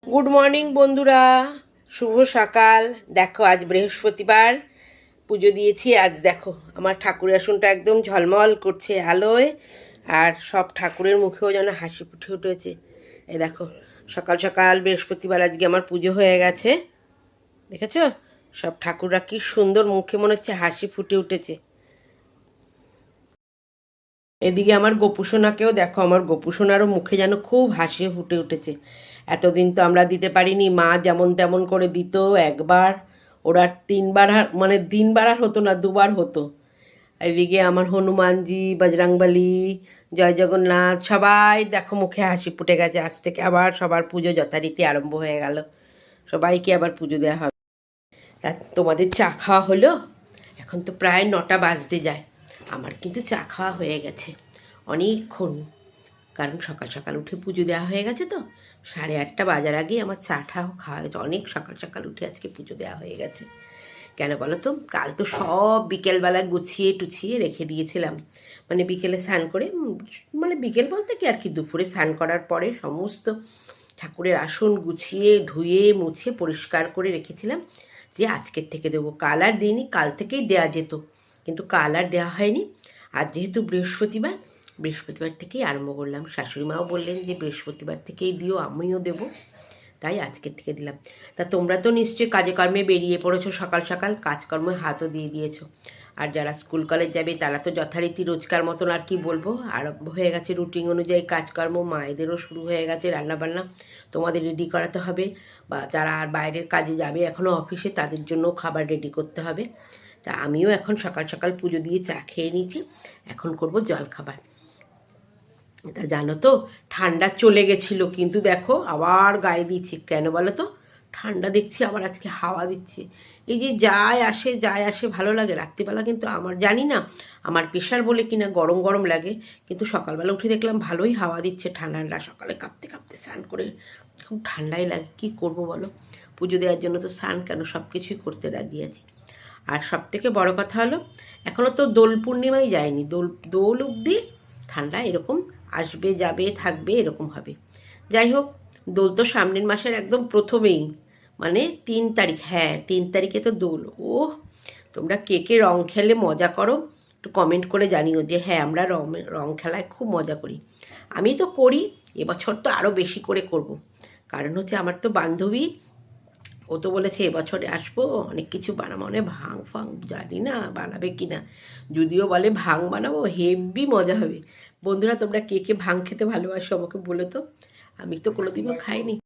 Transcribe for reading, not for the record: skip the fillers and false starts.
Good morning বন্ধুরা, শুভ সকাল। দেখো আজ বৃহস্পতিবার, পুজো দিয়েছি। আজ দেখো আমার ঠাকুরের আসনটা একদম ঝলমল করছে আলোয়, আর সব ঠাকুরের মুখেও যেন হাসি ফুটে উঠেছে। এই দেখো সকাল সকাল বৃহস্পতিবার আজকে আমার পুজো হয়ে গেছে, দেখেছো? সব ঠাকুররা কি সুন্দর মুখে মনে হচ্ছে হাসি ফুটে উঠেছে। এদিকে আমার গোপুসোনাকেও দেখো, আমার গোপুসোনারও মুখে যেন খুব হাসি ফুটে উঠেছে। এতদিন তো আমরা দিতে পারিনি, মা যেমন তেমন করে দিত। একবার ওরা তিনবার মানে দিনবার আর হতো না, দুবার হতো। এদিকে আমার হনুমানজি, বজরংবলী, জয় জগন্নাথ সবাই দেখো মুখে হাসি ফুটে গেছে। আজ থেকে আবার সবার পুজো যথারীতি আরম্ভ হয়ে গেল, সবাইকে আবার পুজো দেওয়া হবে। তা তোমাদের চা খাওয়া হলো? এখন তো প্রায় 9টা বাজতে যায়। আমার কিন্তু চা খাওয়া হয়ে গেছে অনেকক্ষণ, কারণ সকাল সকাল উঠে পুজো দেওয়া হয়ে গেছে তো। 8:30 বাজার আগেই আমার চাটাও খাওয়া হয়েছে। অনেক সকাল সকাল উঠে আজকে পুজো দেওয়া হয়ে গেছে। কেন বলো তো, কাল তো সব বিকেলবেলা গুছিয়ে টুছিয়ে রেখে দিয়েছিলাম। মানে বিকেলে স্নান করে, মানে বিকেল বলতে কি আর কি, দুপুরে স্নান করার পরে সমস্ত ঠাকুরের আসন গুছিয়ে ধুয়ে মুছে পরিষ্কার করে রেখেছিলাম যে আজকের থেকে দেবো। কাল আর দিইনি, কাল থেকেই দেওয়া যেত, কিন্তু কাল আর দেওয়া হয়নি। আর যেহেতু বৃহস্পতিবার, বৃহস্পতিবার থেকেই আরম্ভ করলাম। শাশুড়ি মাও বললেন যে বৃহস্পতিবার থেকেই দিও, আমিও দেবো, তাই আজকের থেকে দিলাম। তা তোমরা তো নিশ্চয়ই কাজে কর্মে বেরিয়ে পড়েছো, সকাল সকাল কাজকর্মে হাতও দিয়ে দিয়েছো। আর যারা স্কুল কলেজ যাবে তারা তো যথারীতি রোজকার মতন, আর কি বলবো, আরম্ভ হয়ে গেছে রুটিন অনুযায়ী কাজকর্ম। মায়েদেরও শুরু হয়ে গেছে রান্নাবান্না, তোমাদের রেডি করাতে হবে। বা যারা আর বাইরের কাজে যাবে এখনও অফিসে, তাদের জন্য খাবার রেডি করতে হবে। তা আমিও এখন সকাল সকাল পুজো দিয়ে চা খেয়ে নিয়েছি, এখন করব জলখাবার। তা জানো তো, ঠান্ডা চলে গেছিলো, কিন্তু দেখো আবার গায়ে দিচ্ছি। কেন বলো তো, ঠান্ডা দেখছি আবার আজকে হাওয়া দিচ্ছে। এই যে যায় আসে ভালো লাগে। রাত্রিবেলা কিন্তু আমার জানি না আমার প্রেশার বলে কিনা গরম গরম লাগে, কিন্তু সকালবেলা উঠে দেখলাম ভালোই হাওয়া দিচ্ছে। ঠান্ডা সকালে কাঁপতে কাঁপতে স্নান করে খুব ঠান্ডাই লাগে। কি করব বলো, পুজো দেওয়ার জন্য তো স্নান কেন, সব কিছুই করতে রাজি আছি। আর সব থেকে বড় কথা হলো, এখনও তো দোল পূর্ণিমাই যায়নি। দোল অবধি ঠান্ডা এরকম আসবে যাবে থাকবে, এরকম হবে। যাই হোক, দোল তো সামনের মাসের একদম প্রথমেই, মানে 3 তারিখ। হ্যাঁ, 3 তারিখে তো দোল। ও, তোমরা কে কে রং খেলে মজা করো একটু কমেন্ট করে জানিও যে হ্যাঁ, আমরা রং খেলায় খুব মজা করি। আমি তো করি, এবছর তো আরও বেশি করে করব। কারণ হচ্ছে আমার তো বান্ধবী, ও তো বলেছে এবছরে আসবো, অনেক কিছু বানাবো, মানে ভাং ফাং জানি না বানাবে কি না। যদিও বলে ভাং বানাবো, হেভি মজা হবে। বন্ধুরা তোমরা কে কে ভাং খেতে ভালোবাসো আমাকে বলো তো, আমি তো কোনোদিনও খাইনি।